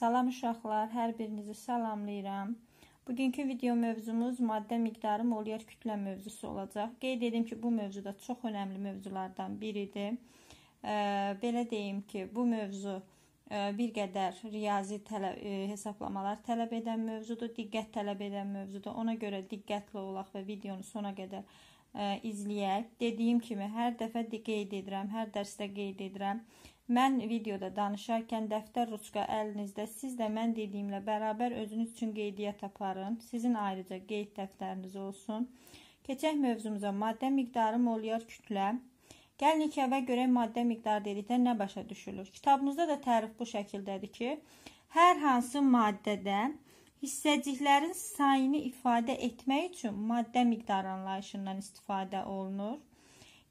Salam uşaqlar, hər birinizi salamlayıram. Bugünkü video mövzumuz maddə miqdarı molyar kütlə mövzusu olacaq. Qeyd edim ki, bu mövzuda çox önəmli mövzulardan biridir. Belə deyim ki, bu mövzu bir qədər riyazi hesablamalar tələb edən mövzudur, diqqət tələb edən mövzudur. Ona görə diqqətli olaq və videonu sona qədər izləyək. Dediyim kimi, hər dəfə qeyd edirəm, hər dərsdə qeyd edirəm. Mən videoda danışarkən dəftər, ruçka əlinizdə, siz də mən dediyimlə bərabər özünüz üçün qeydiyyat aparın. Sizin ayrıca qeyd dəftəriniz olsun. Keçək mövzumuza. Maddə miqdarı molyar kütlə. Gəlin ilk əvvəl görək maddə miqdarı dedikdə nə başa düşülür. Kitabımızda da tərif bu şəkildədir ki, hər hansı maddədə hissəciklərin sayını ifadə etmək üçün maddə miqdarı anlayışından istifadə olunur.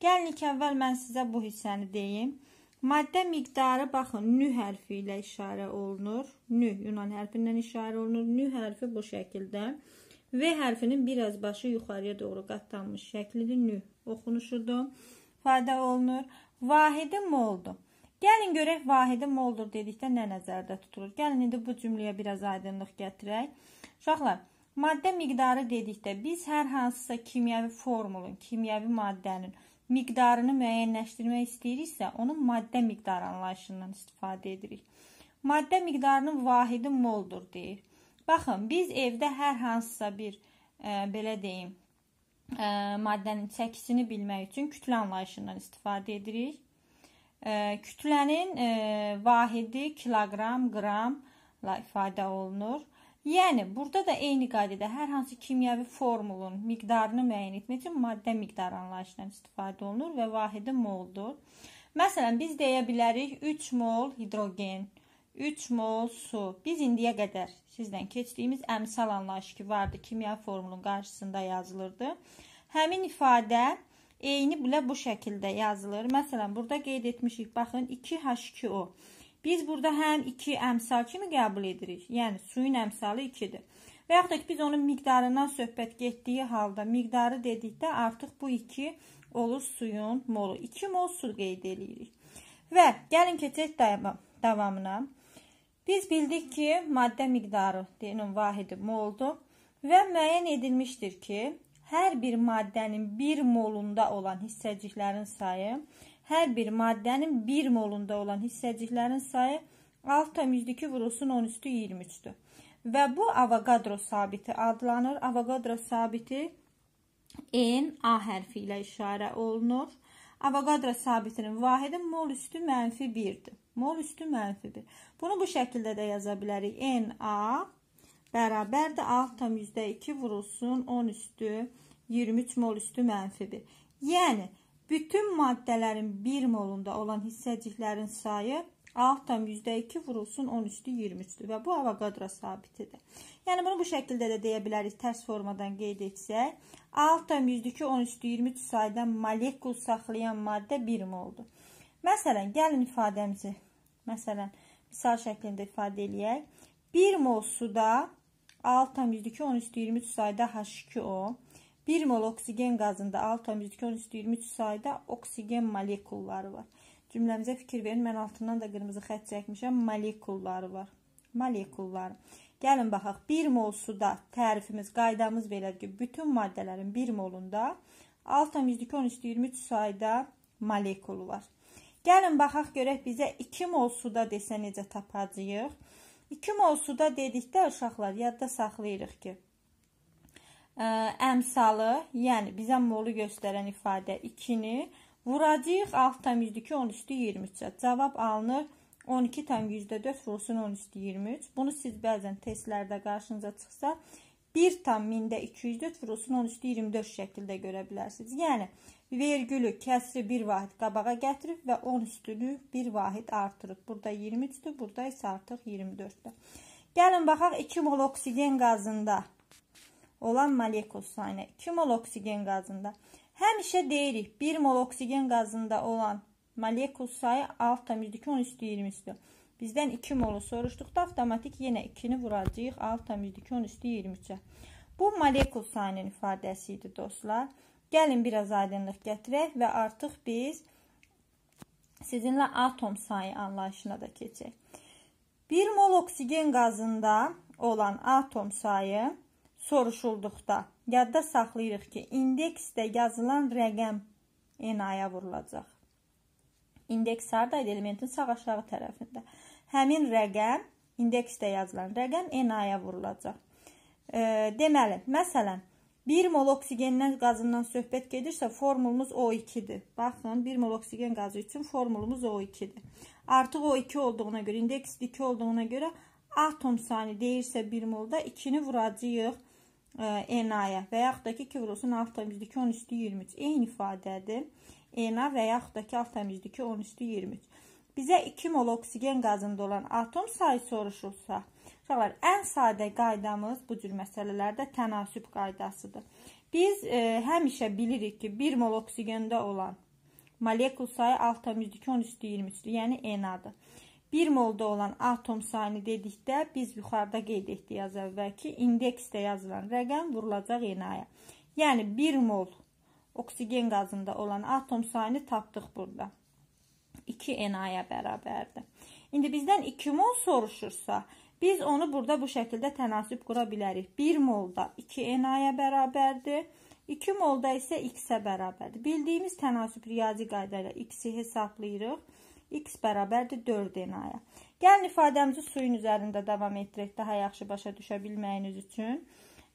Gəlin ilk əvvəl mən sizə bu hissəni deyim. Maddə miqdarı, baxın, nü hərfi ilə işarə olunur. Nü, Yunan hərfindən işarə olunur. Nü hərfi bu şəkildə. V hərfinin biraz başı yuxarıya doğru qatlanmış şəklidir. Nü oxunuşudur. İfadə olunur. Vahidi moldur. Gəlin görək vahidi moldur dedikdə nə nəzərdə tutulur. Gəlin indi bu cümləyə biraz aydınlıq gətirək. Uşaqlar, maddə miqdarı dedikdə biz hər hansısa kimyəvi formulun, kimyəvi maddənin miqdarını müəyyənləşdirmək istəyiriksə, onun maddə miqdarı anlayışından istifadə edirik. Maddə miqdarının vahidi moldur deyir. Baxın, biz evdə hər hansısa bir, belə deyim, maddənin çəkisini bilmək üçün kütlə anlayışından istifadə edirik. Kütlənin vahidi kiloqram, qramla ifadə olunur. Yəni, burada da eyni qaydada hər hansı kimyəvi formulun miqdarını müəyyən etmək üçün maddə miqdarı anlayışından istifadə olunur və vahidi moldur. Məsələn, biz deyə bilərik 3 mol hidrogen, 3 mol su. Biz indiyə qədər sizdən keçdiyimiz əmsal anlayışı ki, vardı, kimyəvi formulun qarşısında yazılırdı. Həmin ifadə eyni bilə bu şəkildə yazılır. Məsələn, burada qeyd etmişik, baxın, 2H2O. Biz burada həm 2 əmsal kimi qəbul edirik. Yəni, suyun əmsalı 2-dir. Və yaxud da ki, biz onun miqdarından söhbət getdiyi halda, miqdarı dedikdə artıq bu 2 olur suyun molu. 2 mol su qeyd edirik. Və gəlin keçək davamına. Biz bildik ki, maddə miqdarı deyinin vahidi moldur və müəyyən edilmişdir ki, hər bir maddənin 1 molunda olan hissəciklərin sayı, hər bir maddənin 1 molunda olan hissəciklərin sayı 6,2 vurulsun 10 üstü 23'dür. Və bu Avogadro sabiti adlanır. Avogadro sabiti A hərfi ilə işarə olunur. Avogadro sabitinin vahidi mol üstü mənfi 1'dir. Mol üstü mənfi 1. Bunu bu şəkildə də yaza bilərik. Na bərabərdir 6,2 vurulsun 10 üstü 23 mol üstü mənfi 1. Yəni, bütün maddələrin 1 molunda olan hissəciklərin sayı 6,2 vurulsun 10 üstü 23'dür və bu Avogadro sabitidir. Yəni, bunu bu şəkildə də deyə bilərik, tərs formadan qeyd etsək. 6,2 10 üstü 23 sayda molekul saxlayan maddə 1 moldur. Məsələn, gəlin ifadəmizi, misal şəklində ifadə eləyək. 1 mol suda 6,2 10 üstü 23 sayda H2O, 1 mol oksigen qazında 6,2 10 üstü 23 sayda oksigen molekulları var. Cümləmizə fikir verin, mən altından da qırmızı xətt çəkmişəm, molekulları var. Molekulları. Gəlin baxaq, 1 mol suda tərifimiz, qaydamız belədir ki, bütün maddələrin 1 molunda 6,2 10 üstü 23 sayda molekulu var. Gəlin baxaq, görək bizə 2 mol suda desə necə tapacağıq. 2 mol suda dedikdə uşaqlar yadda saxlayırıq ki, əmsalı, yəni bizə molu göstərən ifadə 2-ni vuracaq 6,2 10 üstü 23'ə. Cavab alınır 12,4 vurulsun 10 üstü 23. Bunu siz bəzən testlərdə qarşınıza çıxsa 1,204 vurulsun 10 üstü 24 şəkildə görə bilərsiniz. Yəni, vergülü, kəsri bir vahid qabağa gətirib və 10 üstünü bir vahid artırıb. Burada 23'dür, burada isə artıq 24'dür. Gəlin baxaq 2 mol oksigen qazında olan molekul sayına. 2 mol oksigen qazında. Həmişə deyirik, 1 mol oksigen qazında olan molekul sayı 6,2 10 üstü 23'dür. Bizdən 2 molu soruşduqda avtomatik yenə 2-ni vuracaq 6,2 10 üstü 23'ə. Bu molekul sayının ifadəsi idi dostlar. Gəlin biraz aydınlıq gətirək və artıq biz sizinlə atom sayı anlayışına da keçək. 1 mol oksigen qazında olan atom sayı soruşulduqda yadda saxlayırıq ki, indeksdə yazılan rəqəm NA-ya vurulacaq. İndeks haradaydı? Elementin sağ aşağı tərəfində. Həmin rəqəm, indeksdə yazılan rəqəm NA-ya vurulacaq. Deməli, məsələn, 1 mol oksigendən qazından söhbət gedirsə, formulumuz O2-dir. Baxın, 1 mol oksigen qazı üçün formulumuz O2-dir. Artıq O2 olduğuna görə, indeks 2 olduğuna görə atom sayını deyirsə 1 molda 2-ni vuracağıq NA-ya və yaxud da ki 2 vurulsun 6-2 10 üstü 23. Eyni ifadədir. NA və yaxud da ki 6-2 10 üstü 23. Bizə 2 mol oksigen qazında olan atom sayı soruşulsa, ən sadə qaydamız bu cür məsələlərdə tənasüb qaydasıdır. Biz həmişə bilirik ki, 1 mol oksigendə olan molekul sayı 6-2 10 üstü 23-dür, yəni NA-dır. 1 molda olan atom sayını dedikdə biz yuxarıda qeyd etdik az əvvəl ki, indeksdə yazılan rəqəm vurulacaq NA-ya. Yəni 1 mol oksigen qazında olan atom sayını tapdıq burada. 2 NA-ya bərabərdir. İndi bizdən 2 mol soruşursa, biz onu burada bu şəkildə tənasüb qura bilərik. 1 molda 2 NA-ya bərabərdir. 2 molda isə X-ə bərabərdir. Bildiyimiz tənasüb riyazi qayda ilə X-i hesablayırıq. X bərabərdir 4 NA-ya. Gəlin ifadəmizi suyun üzərində davam etdirək, daha yaxşı başa düşə bilməyiniz üçün.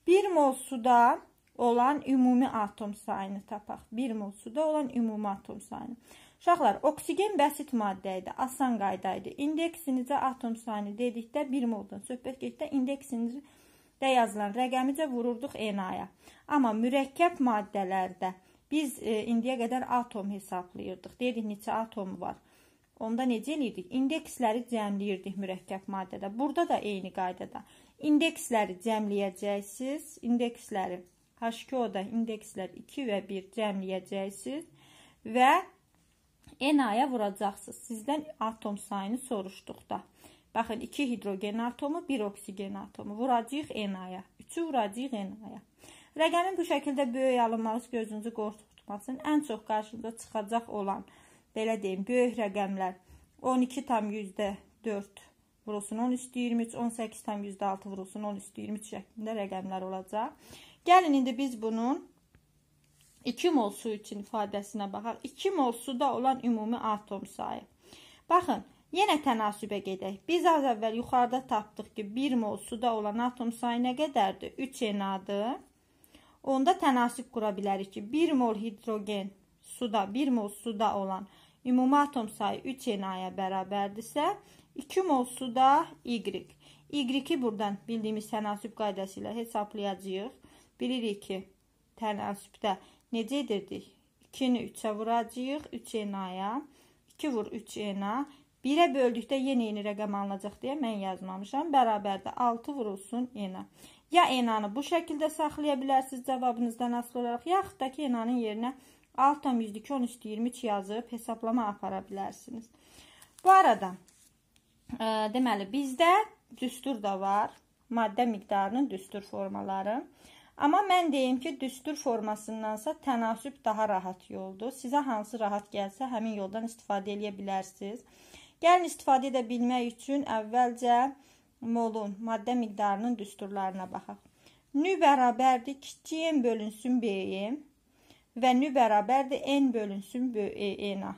1 mol suda olan ümumi atom sayını tapaq. 1 mol suda olan ümumi atom sayını. Uşaqlar, oksigen bəsit maddə idi, asan qayda idi. İndeksinizə atom sayını dedikdə 1 moldan söhbət getdikdə indeksinizdə yazılan rəqəmicə vururduq NA-ya. Amma mürəkkəb maddələrdə biz indiyə qədər atom hesablayırdıq. Dedik, neçə atomu var. Onda necə edirdik? İndeksləri cəmləyirdik mürəkkəb maddədə. Burada da eyni qaydada. İndeksləri cəmləyəcəksiniz. İndeksləri H2O-da indekslər 2 və 1 cəmləyəcəksiniz və NA-ya vuracaqsınız. Sizdən atom sayını soruşduqda. Baxın, 2 hidrogen atomu, 1 oksigen atomu. Vuracaq NA-ya. 3-ü vuracaq NA-ya. Rəqəmin bu şəkildə böyük alınması gözünüzü qorxutmasın. Ən çox qarşınıza çıxacaq olan, belə deyim, böyük rəqəmlər 12,4 vurulsun 10 üstü 23, 18,6 vurulsun 10 üstü 23 şəklində rəqəmlər olacaq. Gəlin, indi biz bunun 2 mol su üçün ifadəsinə baxaq. 2 mol suda olan ümumi atom sayı. Baxın, yenə tənasübə gedək. Biz az əvvəl yuxarıda tapdıq ki, 1 mol suda olan atom sayı nə qədərdir? 3 NA-dır. Onda tənasüb qura bilərik ki, 1 mol hidrogen suda, 1 mol suda olan ümumi atom sayı 3 NA-ya bərabərdirsə, 2 mol suda Y. Y-i buradan bildiyimiz tənasüb qaydası ilə hesablayacağıq. Bilirik ki, tənasübdə necə edirdik? 2-ni 3-ə vuracağıq, 3 NA-ya. 2 vur 3 NA. 1-ə böldükdə yenə yeni rəqəm alınacaq deyə mən yazmamışam. Bərabərdə 6 vurulsun NA. Ya NA-nı bu şəkildə saxlaya bilərsiniz cavabınızdan asılı olaraq, yaxud da ki, NA-nın yerinə 6,2 10 üstü 23 yazıb hesablama apara bilərsiniz. Bu arada, deməli, bizdə düstur da var. Maddə miqdarının düstur formaları. Amma mən deyim ki, düstur formasındansa tənasüb daha rahat yoldur. Sizə hansı rahat gəlsə, həmin yoldan istifadə edə bilərsiniz. Gəlin, istifadə edə bilmək üçün əvvəlcə molun, maddə miqdarının düsturlarına baxaq. Nü bərabərdir kiçik n bölünsün B-yi və nü bərabərdir n bölünsün N-a.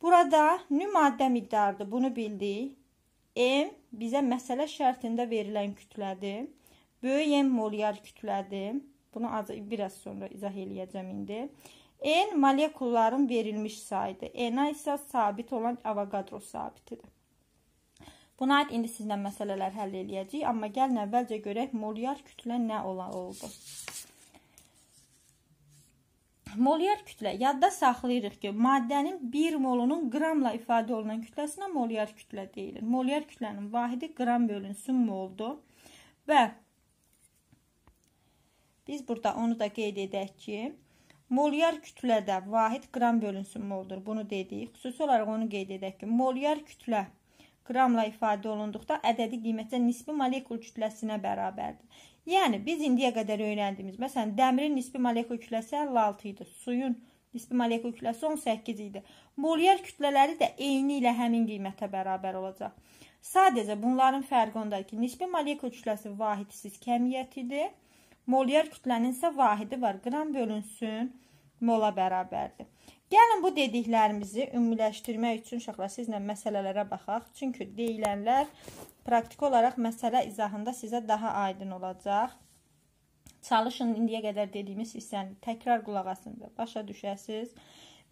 Burada nü maddə miqdarıdır, bunu bildik. M bizə məsələ şərtində verilən kütlədir. Böyük M molyar kütlədir. Bunu biraz sonra izah eləyəcəm indi. N molekulların verilmiş sayıdır. N-a isə sabit olan Avogadro sabitidir. Buna aid indi sizlə məsələlər həll eləyəcəyik. Amma gəlin əvvəlcə görək molyar kütlə nə oldu. Molyar kütlə. Yadda saxlayırıq ki, maddənin 1 molunun qramla ifadə olunan kütləsinə molyar kütlə deyilir. Molyar kütlənin vahidi qram bölünsün moldur. Və biz burada onu da qeyd edək ki, molyar kütlədə vahid qram bölünsün moldur. Bunu dedik. Xüsusi olaraq onu qeyd edək ki, molyar kütlə qramla ifadə olunduqda ədədi qiymətcə nisbi molekul kütləsinə bərabərdir. Yəni, biz indiyə qədər öyrəndiyimiz, məsələn, dəmirin nisbi molekul kütləsi 56 idi, suyun nisbi molekul kütləsi 18 idi. Molyar kütlələri də eyni ilə həmin qiymətə bərabər olacaq. Sadəcə bunların fərqi ondadır ki, nisbi molekul kütləsi vahidsiz kəmiyyətidir. Molyar kütlənin isə vahidi var. Qram bölünsün mola bərabərdir. Gəlin bu dediklərimizi ümumiləşdirmək üçün uşaqlar sizlə məsələlərə baxaq. Çünki deyilənlər praktik olaraq məsələ izahında sizə daha aydın olacaq. Çalışın indiyə qədər dediyimiz hissəni təkrar qulaq asın və başa düşəsiniz.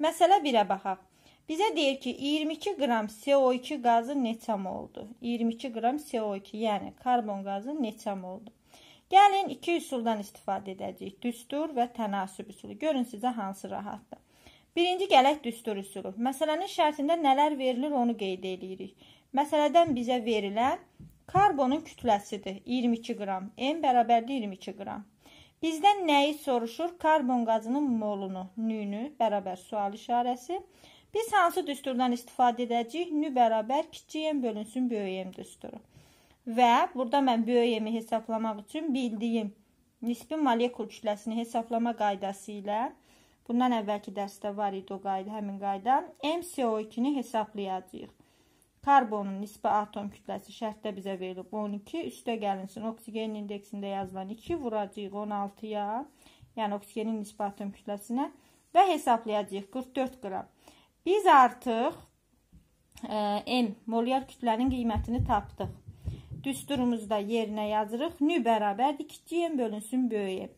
Məsələ 1-ə baxaq. Bizə deyir ki, 22 qram CO2 qazı neçə moldur? 22 qram CO2, yəni karbon qazı neçə moldur? Gəlin iki üsuldan istifadə edəcəyik. Düstur və tənasüb üsulu. Görün sizə hansı rahatdır. Birinci gələk düstur üsulu. Məsələnin şərtində nələr verilir onu qeyd edirik. Məsələdən bizə verilən karbonun kütləsidir. 22 qram. M bərabərdir 22 qram. Bizdən nəyi soruşur? Karbon qazının molunu, nünü bərabər sual işarəsi. Biz hansı düsturdan istifadə edəcəyik? Nü bərabər kiçik M bölünsün böyük M düsturu. Və burada mən böyük M-i hesablamaq üçün bildiyim nisbi molekul kütləsini hesablama qaydası ilə, bundan əvvəlki dərsdə var idi o qayda, həmin qayda, MCO2-ni hesablayacağıq. Karbonun nisbi atom kütləsi şərtdə bizə verilib 12, üstə gəlinsin oksigenin indeksində yazılan 2 vuracağıq 16-ya, yəni oksigenin nisbi atom kütləsinə və hesablayacağıq 44 qram. Biz artıq M molyar kütlənin qiymətini tapdıq. Düsturumuzda yerinə yazırıq. Nü bərabərdir. Kiçik M bölünsün böyük M.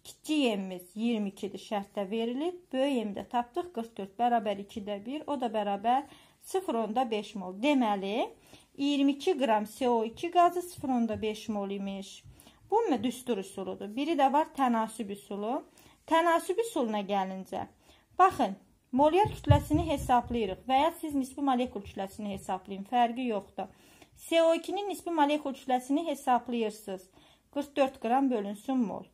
Kiçik M-imiz 22-dir. Şərtdə verilib. Böyük M-də tapdıq. 44 bərabər 2-də 1. O da bərabər 0,5 mol. Deməli, 22 qram CO2 qazı 0,5 mol imiş. Bu düstur üsuludur. Biri də var tənasüb üsulu. Tənasüb üsuluna gəlincə. Baxın. Molyar kütləsini hesablayırıq və ya siz nisbi molekul kütləsini hesablayın, fərqi yoxdur. CO2-nin nisbi molekul kütləsini hesablayırsınız. 44 qram bölünsün mol.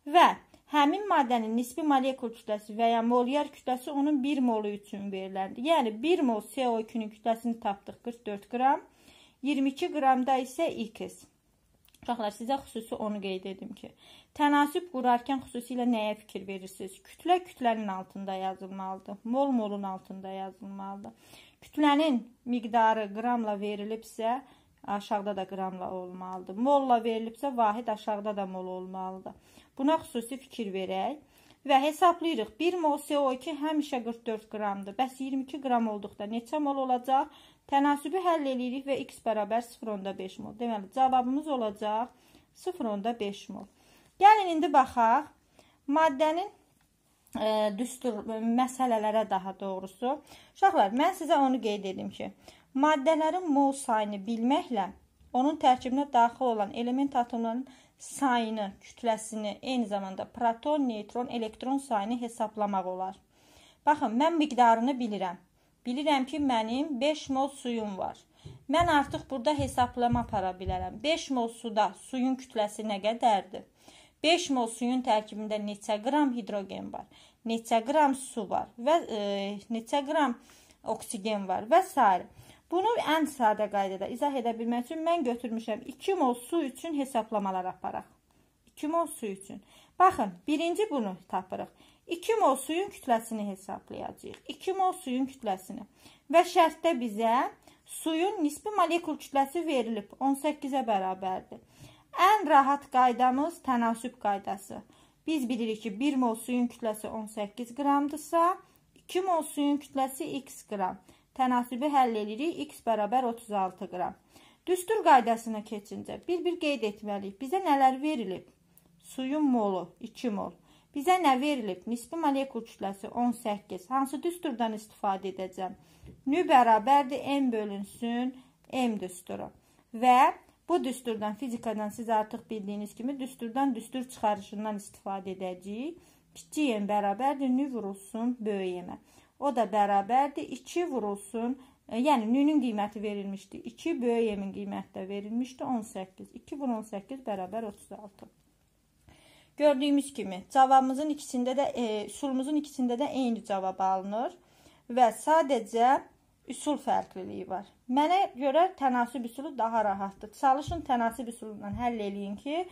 Və həmin maddənin nisbi molekul kütləsi və ya molyar kütləsi onun 1 molu üçün veriləndi. Yəni 1 mol CO2-nin kütləsini tapdıq 44 qram, 22 qramda isə X. Uşaqlar, sizə xüsusi onu qeyd edim ki, tənasüb qurarkən xüsusilə nəyə fikir verirsiniz? Kütlə kütlənin altında yazılmalıdır. Mol molun altında yazılmalıdır. Kütlənin miqdarı qramla verilibsə, aşağıda da qramla olmalıdır. Molla verilibsə, vahid aşağıda da mol olmalıdır. Buna xüsusi fikir verək və hesablayırıq. 1 mol CO2 həmişə 44 qramdır. Bəs 22 qram olduqda neçə mol olacaq? Tənasübü həll edirik və x bərabər 0,5 mol. Deməli, cavabımız olacaq 0,5 mol. Gəlin, indi baxaq. Maddənin düstur məsələlərə daha doğrusu. Uşaqlar, mən sizə onu qeyd edim ki, maddələrin mol sayını bilməklə onun tərkibinə daxil olan element atomlarının sayını, kütləsini, eyni zamanda proton, neytron, elektron sayını hesablamaq olar. Baxın, mən miqdarını bilirəm. Bilirəm ki, mənim 5 mol suyum var. Mən artıq burada hesablama apara bilərəm. 5 mol suda suyun kütləsi nə qədərdir? 5 mol suyun tərkibində neçə qram hidrogen var? Neçə qram su var? Və neçə qram oksigen var? Və s. Bunu ən sadə qaydada izah edə bilmək üçün mən götürmüşəm 2 mol su üçün hesablamalar aparaq. 2 mol su üçün. Baxın, birinci bunu tapırıq. 2 mol suyun kütləsini hesablayacağıq. 2 mol suyun kütləsini. Və şərtdə bizə suyun nisbi molekul kütləsi verilib. 18-ə bərabərdir. Ən rahat qaydamız tənasüb qaydası. Biz bilirik ki, 1 mol suyun kütləsi 18 qramdırsa, 2 mol suyun kütləsi x qram. Tənasübü həll edirik. X bərabər 36 qram. Düstur qaydasına keçincə bir qeyd etməliyik. Bizə nələr verilib? Suyun molu 2 mol. Bizə nə verilib? Nisbi molekul kütləsi 18. Hansı düsturdan istifadə edəcəm? Nü bərabərdir M bölünsün M düsturu. Və bu düsturdan, fizikadan siz artıq bildiyiniz kimi düsturdan düstur çıxarışından istifadə edəcəyik. Kiçik M bərabərdir nü vurulsun böyük M-ə. O da bərabərdir 2 vurulsun, yəni nünün qiyməti verilmişdi. 2 böyük M-in qiyməti də verilmişdi 18. 2 vur 18 bərabər 36. Gördüyümüz kimi cavabımızın ikisində də, üsulumuzun ikisində də eyni cavab alınır və sadəcə üsul fərqliliyi var. Mənə görə tənasüb üsulu daha rahatdır. Çalışın tənasüb üsulundan həll eləyin ki,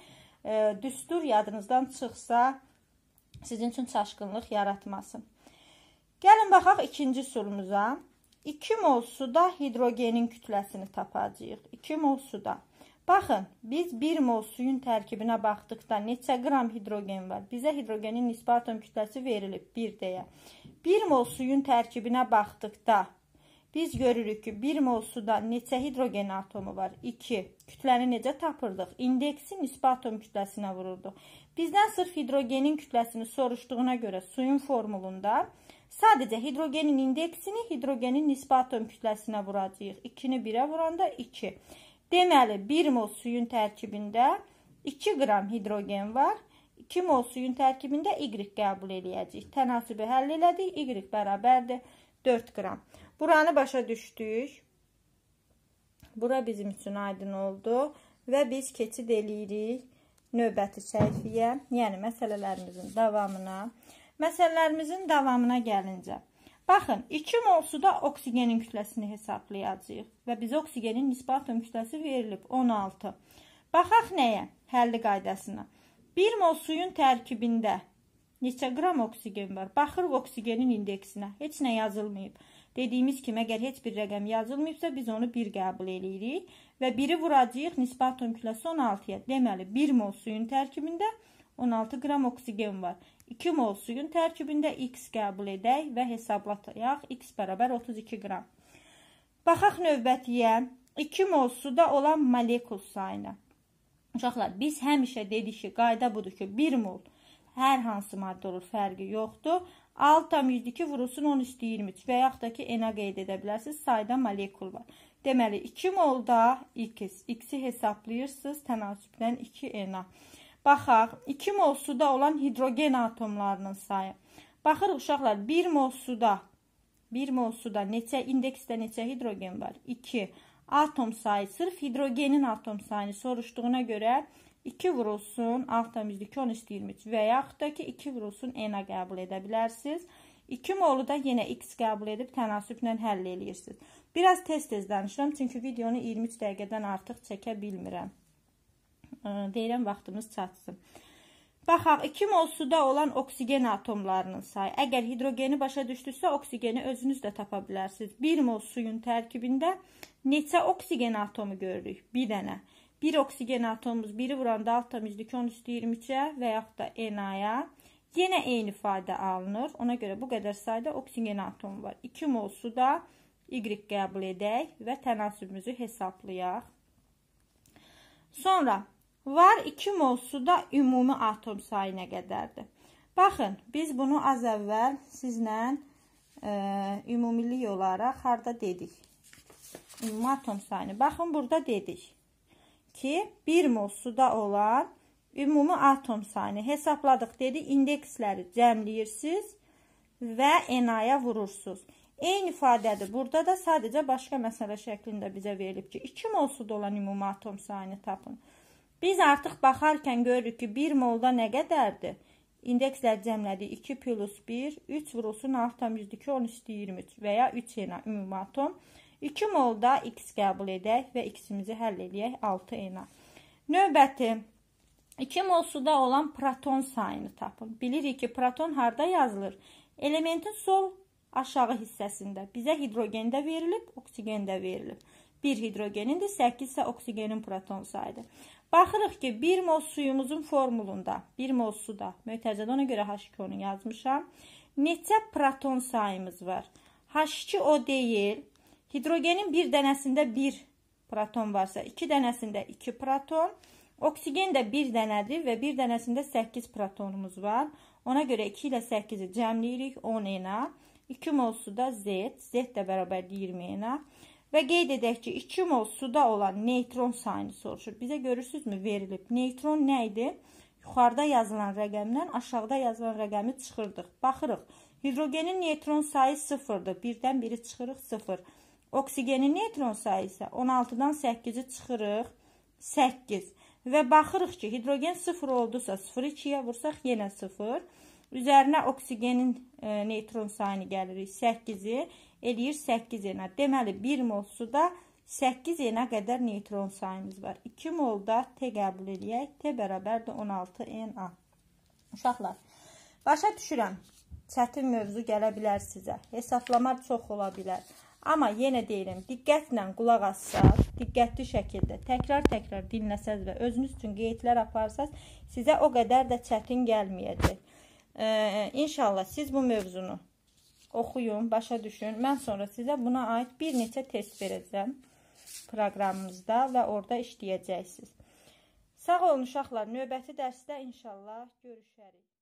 düstur yadınızdan çıxsa sizin üçün çaşqınlıq yaratmasın. Gəlin baxaq ikinci üsulumuza. 2 mol suda hidrogenin kütləsini tapacağıq. 2 mol suda. Baxın, biz 1 mol suyun tərkibinə baxdıqda neçə qram hidrogen var? Bizə hidrogenin nisbi atom kütləsi verilib 1 deyə. 1 mol suyun tərkibinə baxdıqda biz görürük ki, 1 mol suda neçə hidrogen atomu var? 2. Kütləni necə tapırdıq? İndeksi nisbi atom kütləsinə vururduq. Bizdən sırf hidrogenin kütləsini soruşduğuna görə suyun formulunda sadəcə hidrogenin indeksini hidrogenin nisbi atom kütləsinə vuracağıq. 2-ni 1-ə vuranda 2. Deməli, 1 mol suyun tərkibində 2 qram hidrogen var. 2 mol suyun tərkibində Y qəbul eləyəcəyik. Tənasibi həll elədik. Y bərabərdir 4 qram. Buranı başa düşdük. Bura bizim üçün aydın oldu. Və biz keçid eləyirik növbəti səhifəyə, yəni məsələlərimizin davamına. Məsələlərimizin davamına gəlincə. Baxın, 2 mol suda oksigenin kütləsini hesablayacağıq. Və bizə oksigenin nisbi atom kütləsi verilib 16. Baxaq nəyə? Həlli qaydasına. 1 mol suyun tərkibində neçə qram oksigen var? Baxırıq oksigenin indeksinə. Heç nə yazılmayıb. Dediyimiz kimi, əgər heç bir rəqəm yazılmayıbsa, biz onu 1 qəbul edirik. Və 1-i vuracağıq nisbi atom kütləsi 16-ya. Deməli, 1 mol suyun tərkibində 16 qram oksigen var. 2 mol suyun tərkibində X qəbul edək və hesablatayaq. X bərabər 32 qram. Baxaq növbətiyə 2 mol suda olan molekul sayına. Uşaqlar, biz həmişə dedik ki, qayda budur ki, 1 mol hər hansı maddə olur, fərqi yoxdur. 6,2 vurulsun 10 üstü 23 və yaxud da ki, N-a qeyd edə bilərsiniz, sayda molekul var. Deməli, 2 molda X-i hesablayırsınız, tənasübdən 2N-a. Baxaq, 2 mol suda olan hidrogen atomlarının sayı. Baxırıq, uşaqlar, 1 mol suda neçə indeksdə neçə hidrogen var? 2. Atom sayı, sırf hidrogenin atom sayını soruşduğuna görə 2 vurulsun 6,2 10 üstü 23 və yaxud da ki, 2 vurulsun N-a qəbul edə bilərsiniz. 2 molu da yenə X qəbul edib tənasüblə həll eləyirsiniz. Biraz tez-tez danışıram, çünki videonu 23 dəqiqədən artıq çəkə bilmirəm. Deyirəm, vaxtımız çatsın. Baxaq, 2 mol suda olan oksigen atomlarının sayı. Əgər hidrogeni başa düşdürsə, oksigeni özünüz də tapa bilərsiniz. 1 mol suyun tərkibində neçə oksigen atomu görürük? Bir dənə. 1 oksigen atomumuz 1-i vuranda 6,2 10 üstü 23-ə və yaxud da Na-ya. Yenə eyni ifadə alınır. Ona görə bu qədər sayda oksigen atomu var. 2 mol suda Y qəbul edək və tənasübümüzü hesablayaq. Sonra var 2 mol suda ümumi atom sayı nə qədərdir? Baxın, biz bunu az əvvəl sizlə ümumilik olaraq harda dedik? Ümumi atom sayını. Baxın, burada dedik ki, 1 mol suda olan ümumi atom sayını hesabladıq dedi. İndeksləri cəmləyirsiniz və Na-ya vurursunuz. Eyni ifadədir. Burada da sadəcə başqa məsələ şəklində bizə verilib ki, 2 mol suda olan ümumi atom sayını tapın. Biz artıq baxarkən görürük ki, 1 molda nə qədərdir? İndekslər cəmlədik 2 plus 1, 3 vurulsun 6,2 10 üstü 23 və ya 3 Na ümumi atom. 2 molda X qəbul edək və X-imizi həll edək 6Na. Növbəti 2 mol suda olan proton sayını tapın. Bilirik ki, proton harda yazılır? Elementin sol aşağı hissəsində. Bizə hidrogen də verilib, oksigen də verilib. 1 hidrogenindir, 8 isə oksigenin proton sayıdır. Baxırıq ki, 1 mol suyumuzun formulunda, 1 mol suda, mötərizədə ona görə H2-onu yazmışam. Neçə proton sayımız var? H2 o deyil. Hidrogenin bir dənəsində 1 proton varsa, 2 dənəsində 2 proton. Oksigen də 1 dənədir və bir dənəsində 8 protonumuz var. Ona görə 2 ilə 8-i cəmləyirik, 10 Na. 2 mol suda Z də bərabər 20 Na. Və qeyd edək ki, 2 mol suda olan neytron sayını soruşur. Bizə görürsünüzmü verilib. Neytron nə idi? Yuxarıda yazılan rəqəmdən aşağıda yazılan rəqəmi çıxırdıq. Baxırıq. Hidrogenin neytron sayı 0-dır. Birdən biri çıxırıq 0. Oksigenin neytron sayı isə 16-dan 8-i çıxırıq 8. Və baxırıq ki, hidrogen 0 oldusa 0-ı 2-yə vursaq yenə 0. Üzərinə oksigenin neytron sayını gəlirik 8-i. Eləyir 8 Na. Deməli, 1 mol suda 8 Na qədər neytron sayımız var. 2 molda T qəbul edək. T bərabərdir 16 Na. Uşaqlar, başa düşürəm. Çətin mövzu gələ bilər sizə. Hesablama çox ola bilər. Amma yenə deyirəm, diqqətlə qulaq assaz, diqqətli şəkildə təkrar dinləsəz və özünüz üçün qeydlər aparsaz, sizə o qədər də çətin gəlməyəcək. İnşallah siz bu mövzunu oxuyun, başa düşün. Mən sonra sizə buna aid bir neçə test verəcəm proqramımızda və orada işləyəcəksiniz. Sağ olun uşaqlar, növbəti dərsdə inşallah görüşərik.